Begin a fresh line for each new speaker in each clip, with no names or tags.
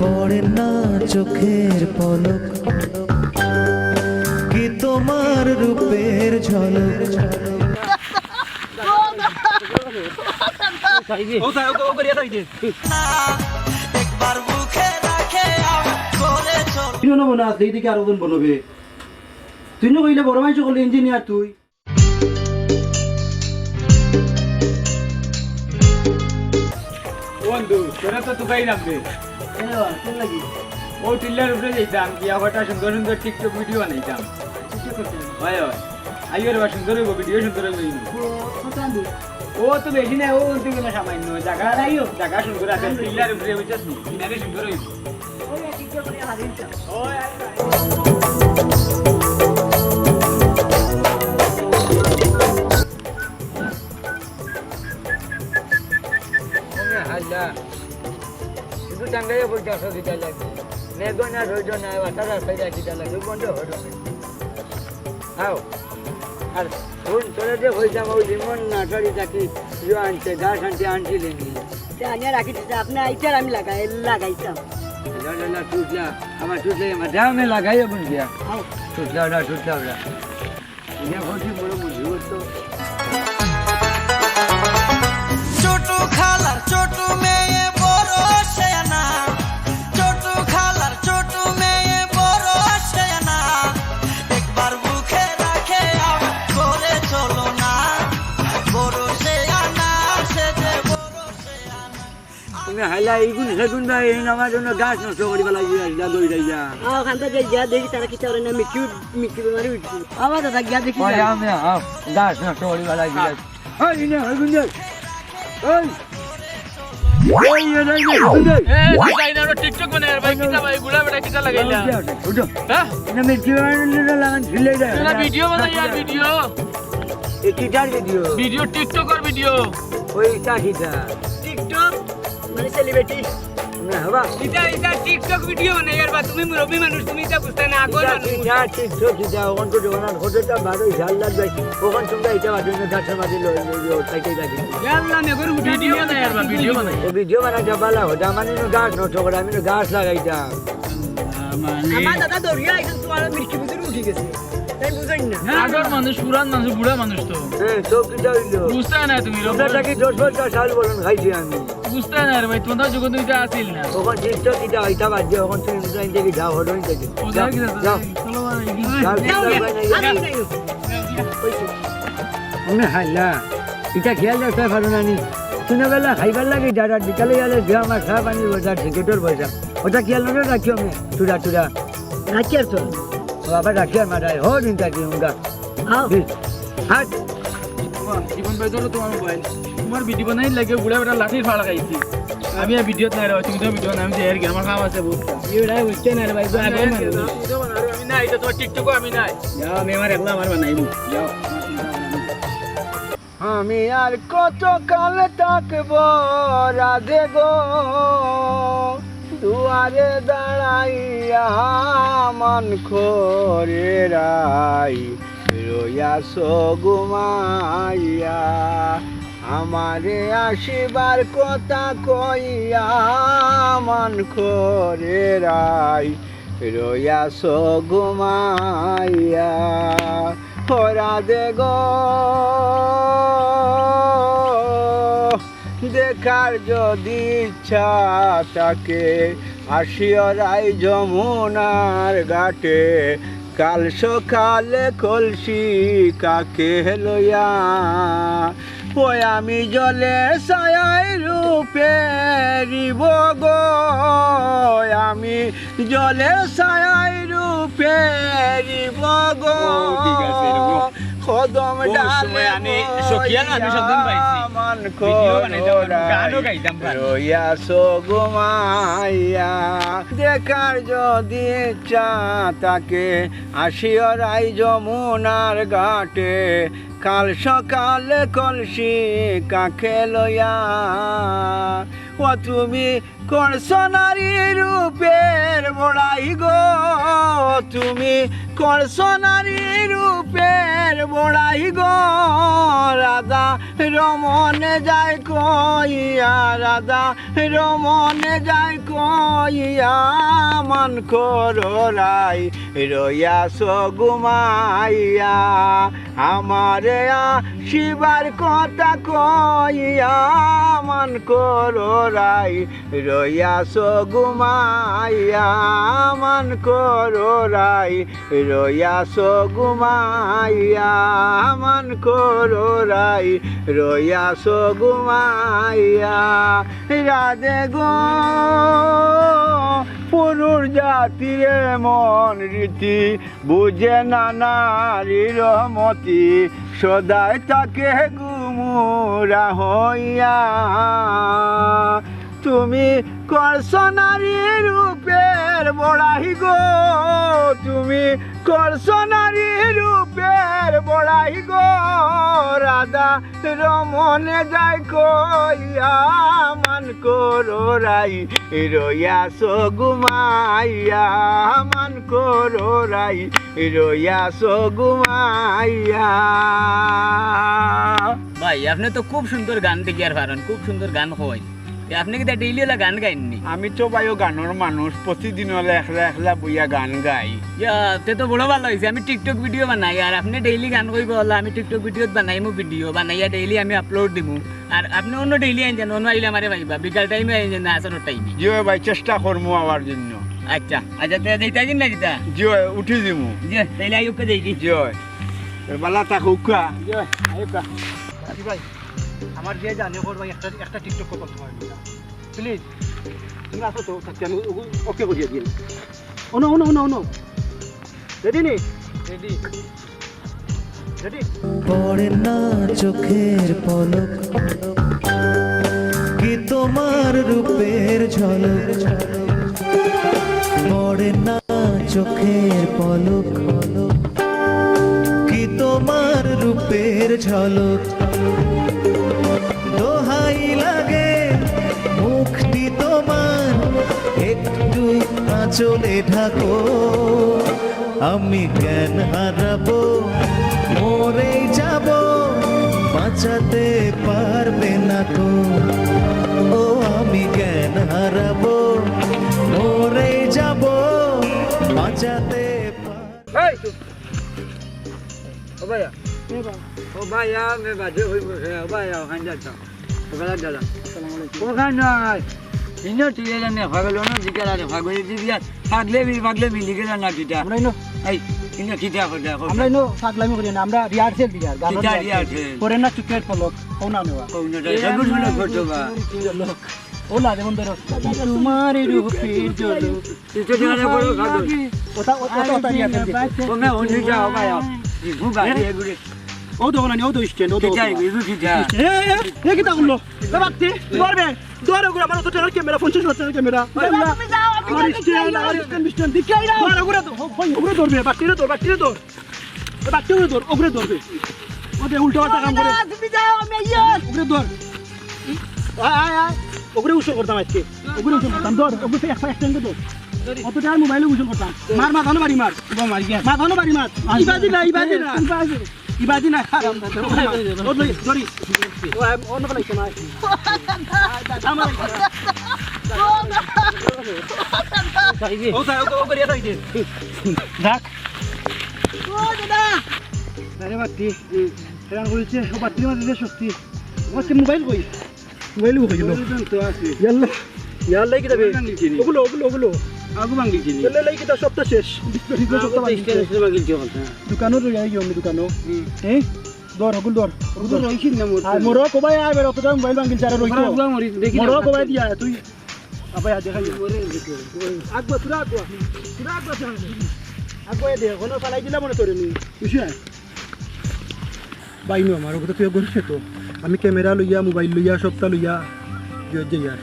পড়ে না চোখের পলক, কি তোমার রূপের ঝলক।
এইদিকে আরো জন বলবে তুই না কইলে বড় মানুষ করলে ইঞ্জিনিয়ার তুই
বন্ধু তোরা তো তোকাই লাগবে ও টিল্লার উপরে যেতাম গিয়া কটা সুন্দর সুন্দর টিকটক ভিডিও বানাইতাম। হয় হয় আইয়ের বা সুন্দর হইব ভিডিও সুন্দর হইব। ও তো বেশি না, ও বলতে গেলে সামান্য জায়গা আইও জায়গা সুন্দর আছে টিল্লার উপরে বুঝছিস কিনারে সুন্দর হইব। শুধু টাঙ্গাইয়া বলতে আসো দিতে লাগবে মেঘো না রোজ না বাসা রাস্তায় যাই দিতে লাগবে বন্ধ হলো আও আর ফোন তোরা যে হয়েছিলাম ওই লিমন নাটারি থাকি যে আনছে গাছ আনতে আনছিলেন
আনিয়া রাখি দিতে আপনি আইটার আমি লাগাইতাম
টুটলা আমার টুটলে আমার দামে লাগাইও কোন দিয়া টুটলা ওরা এটা বলছি বড় বুঝি তো
ছোট খালার ছোট মেয়ে বড় সেনা, ছোট খালার ছোট মেয়ে বড় সেনা, একবার বুকে রাখে আমার করে চলো না, বড় সেনা সে যে বড় সেনা।
তুমি হাইলা এইগুন সেগুন ভাই এই আমার জন্য গাছ নষ্ট করিবা লাগিয়া যা দই যাইয়া
ওখান থেকে গিয়া দেখি তারা কি চাওরে না মিঠু বেমারি উঠছি আমার দাদা গিয়া দেখি
আমি গাছ নষ্ট করিবা লাগিয়া ওই না হইগুন যাই ওই
টিকটক মানে ভাই কিটা ভাই বুড়া বেটা কিটা লাগাইলা
উঠো
হ্যাঁ
না মেরকি বানানো লাগান ঝিলে যায়
না ভিডিও বানাই আর ভিডিও
এই কিটার ভিডিও
টিকটক আর ভিডিও
ওই চাহিদা
টিকটক মানে সেলিব্রিটি
না হবা
এটা টিকটক ভিডিও বানাই আর বা তুমি মুরব্বি মানুষ তুমি এটা বুঝতে না আগর মানুষ
টিকটক কিটা ওখান তো জোনার ফটোটা ভালো ঝাল লাগবে ওখান তোমরা এটা বাজে গাছের মাঝে ওটাইতে রাখি
আল্লাহ মেগর ভিডিও বানাই আর বা ভিডিও বানাই
ও ভিডিও বানাইতে ভালো হতো মানে গাছ নষ্ট করে আমি গাছ লাগাইতাম
আমার দাদা দরিয়া আইছে তোমার মিঠু ভিতরে উঠে গেছে তাই বুঝাই না
আগর মানুষ পুরান মানুষ বুড়া মানুষ তো
সব কিটা হইলো
বুঝতে না তুমি
তোমরাটাকে 10 সাল বলুন খাইছি আমি
বুঝতে না রে ভাই তোমার যুগ তুমি আসিল না
ওখান টিকটক কিটা হইতা বাজে ওখান তুমি ইন্টারনেট থেকে যাও হলো থেকে
ও যা কি
যাও
চলো ভাই
আমি নাই
আমি হাইলা এটা খেয়াল রাখতে পারো না নি দিনবেলা খাইবার লাগে যারা বিকালে গেলে যে আমার চা পানির পয়সা টিকেটের পয়সা ওটা খেয়াল না রাখি আমি চূড়া
রাখি আর তো
আবার রাখি আর মারাই হো দিন থাকি হুঙ্গা
আও
হাট
জীবন ভাই ধরো তোমার মোবাইল তোমার ভিডিও বানাই লাগে বুড়া বেটা লাঠির ফাড়া খাইছি আমি আর ভিডিওত নাই রে তুমি তো ভিডিও নাম যে এর কি আমার কাম আছে বহুত
ইউরা হইছে না রে ভাই আগে
ভিডিও বানারো আমি নাই তো তোমার টিকটক আমি নাই
যাও আমি আমার একলা আমার বানাইবো যাও আমি আর কত কাল থাকবো রাধে গো দুয়ারে দাঁড়াইয়া মান খোরে রাই রইয়াছ ঘুমাইয়া আমারে আসিবার কথা কইয়া মান খোরে রাই রইয়াছ ঘুমাইয়া রাধে গো দেখার যদি ইচ্ছা থাকে আসিও রাই যমুনার ঘাটে কাল সকালে কলসি কাকে লইয়া ওই আমি জলে ছায় রূপে রিব গো আমি জলে ছায় রূপে রিব গো কদম ডালে মান রইয়াছ ঘুমাইয়া দেখার যদি ইচ্ছা থাকে আসিও রাই যমুনার ঘাটে কাল সকালে কলসি কাকে লইয়া ও তুমি করছ নারী রূপের বড়াই গো তুমি করছো নারী রূপের বড়াই গো রাধা রমনে যায় কইয়া রাধা রমনে যায় কইয়া মান করো রাই রইয়াছ ঘুমাইয়া আমারে শিবার কথা কইয়া মান করো রাই রইয়াছ ঘুমাইয়া মান করো রাই রইয়াছ ঘুমাইয়া মান করো রাই রইয়াছ ঘুমাইয়া রাধে গো পুরুষ জাতিরে মন রীতি বুঝে না নারীর মতি সদাই তাকে গুমুরা হইয়া তুমি করছো নারী রূপের বড়াই গো তুমি করছো নারী রূপের বড়াই গো রাধা রমনে যায় কইয়া মান করো রাই রইয়াছ ঘুমাইয়া মান করো রাই রইয়াছ ঘুমাইয়া।
ভাই আপনি তো খুব সুন্দর গান দেখি আর পারেন, খুব সুন্দর গান হয়। আপনি কি ডেইলি হলে গান গাইননি?
আমি তো ভাইও গানের মানুষ, প্রতিদিন হলে একলা একলা বইয়া গান গাই।
তে তো বড় ভালো হয়েছে। আমি টিকটক ভিডিও বানাই আর আপনি ডেইলি গান কইব হলে আমি টিকটক ভিডিও বানাইমু, ভিডিও বানাইয়া ডেইলি আমি আপলোড দিমু। আর আপনি অন্য ডেইলি আইন অন্য আইলে আমারে ভাইবা বিকাল টাইমে আইন না আসর টাইমে।
জি ভাই চেষ্টা করবো আমার জন্য।
আচ্ছা আচ্ছা তে দেইতা দিন না দিতা?
জি উঠি দিমু।
জি তাইলে আইউকে দেই দি।
জি বালা থাকুকা।
জি আইউকা।
ভাই আমার বিয়ে জানে ওর ভাই একটা টিকটক করতে পারবি না প্লিজ তুমি আসো তো থাকতে আমি ওকে করিয়ে দিই ওনো ওনো ওনো ওনো রেডি নি রেডি রেডি
পড়ে না চোখের পলক কি তোমার রূপের ঝলক পড়ে না চোখের পলক কি তোমার রূপের ঝলক দোহাই লাগে মুখটি তোমার একটু আঁচলে ঢাকো আমি জ্ঞান হারাবো মরে যাব বাঁচাতে পারবে না কো ও আমি জ্ঞান হারাবো মরে যাব বাঁচাতে
এই ও ভাইয়া ও ভাইয়া মে বাজে হই বসে ও ভাইয়া ওখান যাচ্ছা ওখানে যালা আসসালামু আলাইকুম ওখানে নাই ইনো তুই জানে ভাগলো না দিকালা রে ভাগলে দিবিয়া ভাগলে মিলি গেল না কিটা
আমরা ইনো
এই ইনো কিটা করে দেখো
আমরা ইনো পাগলামি করি না আমরা রিহার্সেল দিই আর গান
কিটা রিহার্সেল
করে না চুকের পলক ওনা নেওয়া
কোনটা সবুজ বলে করতবা
ওলা যেমন ধরো তোমার রূপের ঝলক
তুই তো জানে বড় খাদো
ওটা ওটা ওটা রিহার্সেল দিই
ওমে ওনি যাও ভাইয়া এই ভুগা দিয়ে গুড়ে
ও তো না ও তো স্ট্যান্ড ও তো
কিটা ইগু কিটা
এ কি তা করলো এ বাতি ধরবে ধরে গুড়া মানে তো ক্যামেরা 50 ওয়াটের ক্যামেরা
তুমি যাও আমি
স্ট্যান্ড আর স্ট্যান্ড দিখাই না ধরে গুড়া তো ওগুলো ধরবে বাতিরে ধর বাতিরে ধর ওগুলো ধরবে ওতে উল্টো পাল্টা কাম করে
তুমি যাও আমি আইও
ওগুলো ধর আয় আয় ওগুলো উৎসব করতাম আজকে ওগুলো উৎসব করতাম ধর ওগুলো একটা স্ট্যান্ড ধর অত টাইম মোবাইলে উৎসব করতাম মার মাথানো বাড়ি মার মার গিয়া মাথানো বাড়ি মার ইবাদি না হারাম ও ধরি ও অন্য পালাইছে না আমার ও তা ও করিয়া থাকি দেখ
ও দাদা
আরে বাতি এরান বলছে ও বাতি মাঝে সত্যি ওকে মোবাইল কই মোবাইল কই গেল তো আছে ইয়াল্লা কি দেবে ওগুলো আগু ভাঙি চিনি লাই কি তা সপ্তাহ শেষ সপ্তাহ দোকানো রই আই আমি দোকানো হ্যাঁ দর ওগুলো দর রইছি না আর মোর কবাই আই বের অতটা মোবাইল ভাঙিল চারা রইতো মোর কবাই দিয়া তুই আবাই দেখাই আগবা তুরা আগবা দে কোন ফালাই দিলা মনে তোরে নি বুঝছ বাইনো আমার ওটা তুই গরছে তো আমি ক্যামেরা লইয়া মোবাইল লইয়া সবটা লইয়া যে ইয়ার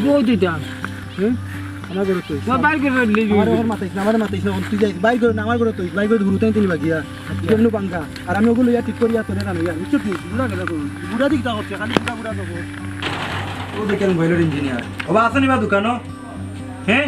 বহুত দিতা
হ্যাঁ আমার ঘরে তুই
বাইর করে লিবি
আমার মাথায় তুই যাই বাইর করে না আমার ঘরে তুই বাইর করে ঘুরতে তিনি বাগিয়া কেমন বাঙ্গা আর আমি ওগুলো ইয়া ঠিক করিয়া তোরে না লইয়া নিশ্চয় তুই বুড়া গেল বুড়া দিকটা হচ্ছে খালি বুড়া দেবো ও দেখেন বয়লার ইঞ্জিনিয়ার ওবা আসেনি বা দোকানো হ্যাঁ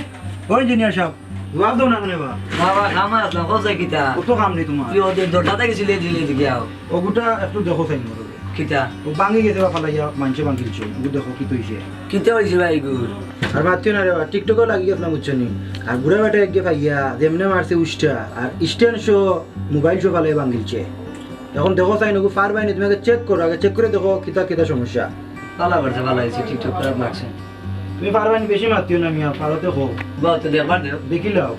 ও ইঞ্জিনিয়ার সাহেব জবাব দাও না কেন বা
বাবা খামা আসলাম কোথায় কিতা
কত কাম নেই তোমার
তুই ওদের দরজাতে গেছিলে দিলে দিকে আও
ওগুটা একটু দেখো চাই না
কিতা
ও ভাঙি গেছে বা ফালাইয়া মানুষে ভাঙিলছে ওগু দেখো কি তৈছে
কিতা হয়েছে ভাই গুর
আর মাতিও না রে বা টিকটকও লাগি গেছিলাম বুঝছো নি আর বুড়া বেটা এগে পাইয়া যেমনে মারছে উষ্টা আর স্ট্যান্ড শো মোবাইল শো ফালাই ভাঙিলছে এখন দেখো চাই না পারবাই না তুমি আগে চেক করো আগে চেক করে দেখো কিতা কিতা সমস্যা
ভালো করছে ভালো হয়েছে টিকটক খারাপ লাগছে
তুমি পারবাই না বেশি মাতিও না মিয়া পারতে হো
বা তো দেখবার দেও
দেখি লাও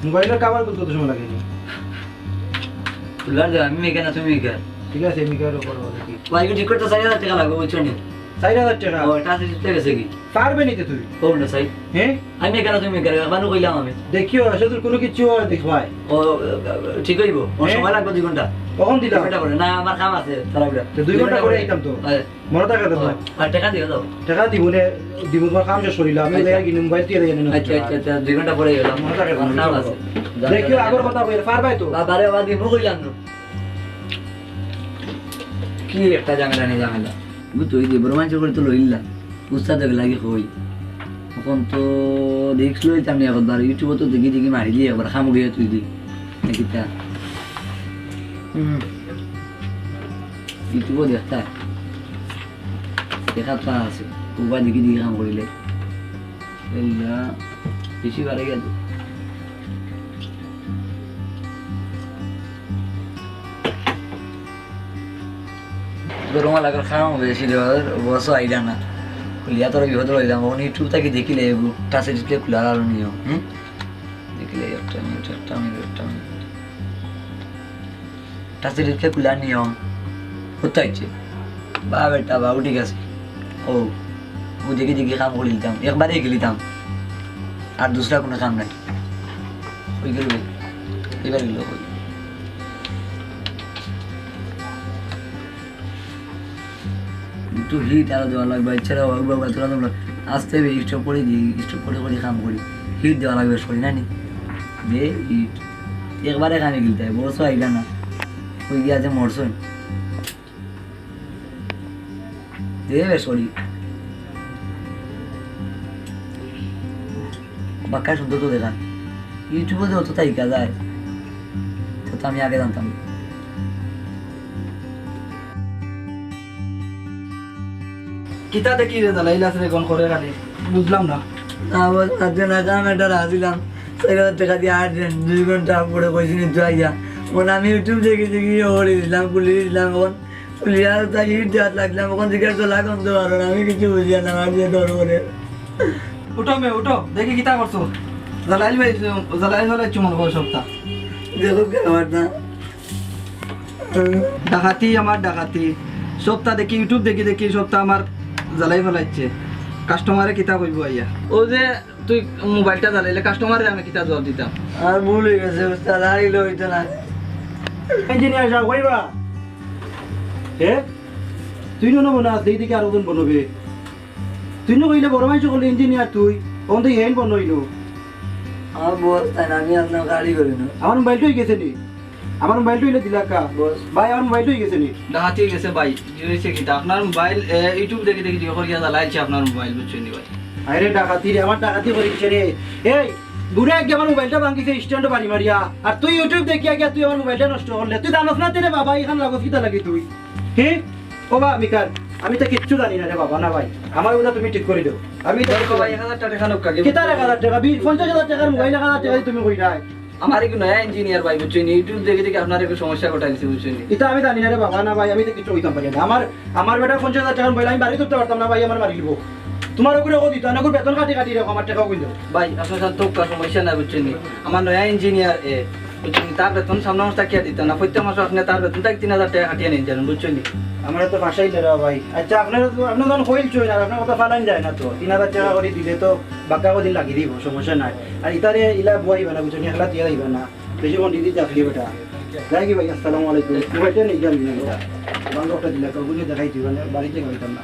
মোবাইলের কাভার করতে তো সময় লাগেনি
তুলার দেও আমি মেকে না তুমি মেকে
ঠিক আছে মিকার উপর দেখি
ভাই ঠিক করতে 4000 টাকা লাগবে বুঝছো নি
4000 টাকা
ও টাকা দিতে গেছে কি
পারবে নিতে তুই
কোন না সাই
হ্যাঁ
আমি মেকে না তুমি মেকে বানু কইলাম আমি
দেখিও আসলে কোনো কিছু দেখবাই
ও ঠিক হইব ও সময় লাগবে 2 ঘন্টা
কখন দিলা
ঘন্টা পরে না আমার কাম আছে তাড়াহুড়া
তো 2 ঘন্টা করে আইতাম তো মনে টাকা দাও
আর টাকা দিও দাও
টাকা দিবনে দিব তোমার কাম শেষ করিলাম আমি লেগে গিয়ে মোবাইল দিয়ে জানি না
আচ্ছা আচ্ছা আচ্ছা 2 ঘন্টা পরে গেলাম
মনে টাকা
আমার কাম আছে
দেখিও আগর কথা কইরা পারবাই তো
বাবারে বাদি মু কইলাম না কি একটা ঝামেলা নেই ঝামেলা বুঝতো এই যে বড় মানুষ করে তো লইলাম উস্তাদ লাগে কই এখন তো রিক্স লইতাম না একবার ইউটিউবে তো দেখি দেখি মারি দিয়ে একবার খামু গিয়ে তুই দিই নাকিটা ইউটিউবে দেখা তো আছে উপায় দেখি দেখি কাম করিলে এইটা বেশি বাড়ে গেল গরম লাগার খাওয়া বেশি বসো আইডা না খুলিয়া তোর বিপদ রইলাম ওখানে ইউটিউব থেকে দেখিলে টাচে ডিসপ্লে খোলার আরো নিয়ম দেখিলে একটা মিনিট টাচে ডিসপ্লে খোলার নিয়ম কোথাইছে বা বেটা বাবু ঠিক আছে ও ও দেখি দেখি কাম করে দিতাম একবারে গেলিতাম আর দুসরা কোনো কাম নাই ওই গেল এবার গেল একটু হিট আরো দেওয়া লাগবে এছাড়াও বাবা তোরা তোমরা আসতে হবে স্টপ করে দিই স্টপ করে করে কাম করি হিট দেওয়া লাগবে সরি না নি দে হিট একবারে কামে গিলতে হয় বসো আইলা না ওই গিয়ে আছে মরছই দেবে সরি বাক্কা শুনতে তো দেখা ইউটিউবে তো অত তাইকা যায় তো আমি আগে জানতাম
কিতা দেখি রে দালাইলাস রে কোন করে খালি বুঝলাম না
আমার সাথে না কাম এটা রাজিলাম 4000 টাকা দিয়ে 2 ঘন্টা পরে কইছি নি যাইয়া ওন আমি ইউটিউব দেখে দেখি ওরে দিলাম পুলিশ দিলাম ওন পুলিশ তাই হিট দেওয়া লাগলাম ওখান থেকে তো লাগাম তো আর আমি কিছু বুঝি না আর দিয়ে ধর করে
উঠো মে উঠো দেখি কিতা করছো জালাইল ভাই জালাইল হলে চুমন কর সপ্তাহ
দেখো কে আমার না
ডাকাতি আমার ডাকাতি সপ্তাহ দেখি ইউটিউব দেখি দেখি সপ্তাহ আমার জ্বালাই ফেলাইছে কাস্টমারে কিতা কইব আইয়া ও যে তুই মোবাইলটা জ্বালাইলে কাস্টমারে আমি কিতা জবাব দিতাম
আর ভুল হয়ে গেছে উস্তাদ হারিল হইতো না
ইঞ্জিনিয়ার যা কইবা হে তুই নব না দেই দিকে আর ওজন বনবে তুই ন কইলে বড় মাইছ কইলে ইঞ্জিনিয়ার তুই ওন তুই হেন বনইলো
আমার বস তাই না আমি আপনার গাড়ি করি না
আমার মোবাইলটাই গেছে নি আমার মোবাইলটা হইলে দিলা কা
বস
ভাই আমার মোবাইলটাই গেছে নি
ডাকাতি গেছে ভাই কি হয়েছে কিটা আপনার মোবাইল ইউটিউব দেখে দেখে দিয়ে করিয়া জ্বালাইছে আপনার মোবাইল বুঝছেন নি ভাই
আরে ডাকাতি রে আমার ডাকাতি করিছে রে এই বুড়া এক আমার মোবাইলটা ভাঙিছে স্ট্যান্ড বাড়ি মারিয়া আর তুই ইউটিউব দেখিয়া গিয়া তুই আমার মোবাইলটা নষ্ট করলে তুই জানোস না রে বাবা এখান লাগো কিতা লাগি তুই হে ও বা মিকার আমি তো কিচ্ছু জানি না রে বাবা না ভাই আমার ওটা তুমি ঠিক করে দাও আমি তো
ভাই 1000 টাকা লোক কাকে
কিতা 1000 টাকা 50,000 টাকার মোবাইল 1000 টাকা তুমি কই নাই
আমার এক নয়া ইঞ্জিনিয়ার ভাই বুঝছেন ইউটিউব দেখে দেখে আপনার একটু সমস্যা ঘটাইছে বুঝছেন নি
এটা আমি জানি না রে বাবা না ভাই আমি তো কিছু হইতাম পারি না আমার বেটা 50,000 টাকার মোবাইল আমি বাড়ি তুলতে পারতাম না ভাই আমার মারি দিব তোমার ওগুলো ও দিত না ওগুলো বেতন কাটি কাটি রে আমার টাকা কইলো
ভাই আপনার সাথে তো কার সমস্যা না বুঝছেন নি আমার নয়া ইঞ্জিনিয়ার বুঝছেন নি, তার বেতন সামনে মাস টাকা দিত না প্রত্যেক মাসে আপনি তার বেতন তাকে 3000 টাকা কাটিয়ে নিন জানেন বুঝছেন নি
আমার তো ভাষাই রে ভাই আচ্ছা আপনারা যখন কইল চই না আপনার কথা ফালান যায় না তো 3000 টাকা করে দিলে তো বাক্কা কদিন লাগি দিব সমস্যা নাই আর ইতারে ইলা বইবা না বুঝছেন একলা দিয়া দিবা না বেশি কোন দিদি চাকরি বেটা যাই কি ভাই আসসালামু আলাইকুম মোবাইলটা নিয়ে যান না বাংলাটা দিলা কবুলে দেখাই দিবা না বাড়িতে কইতাম না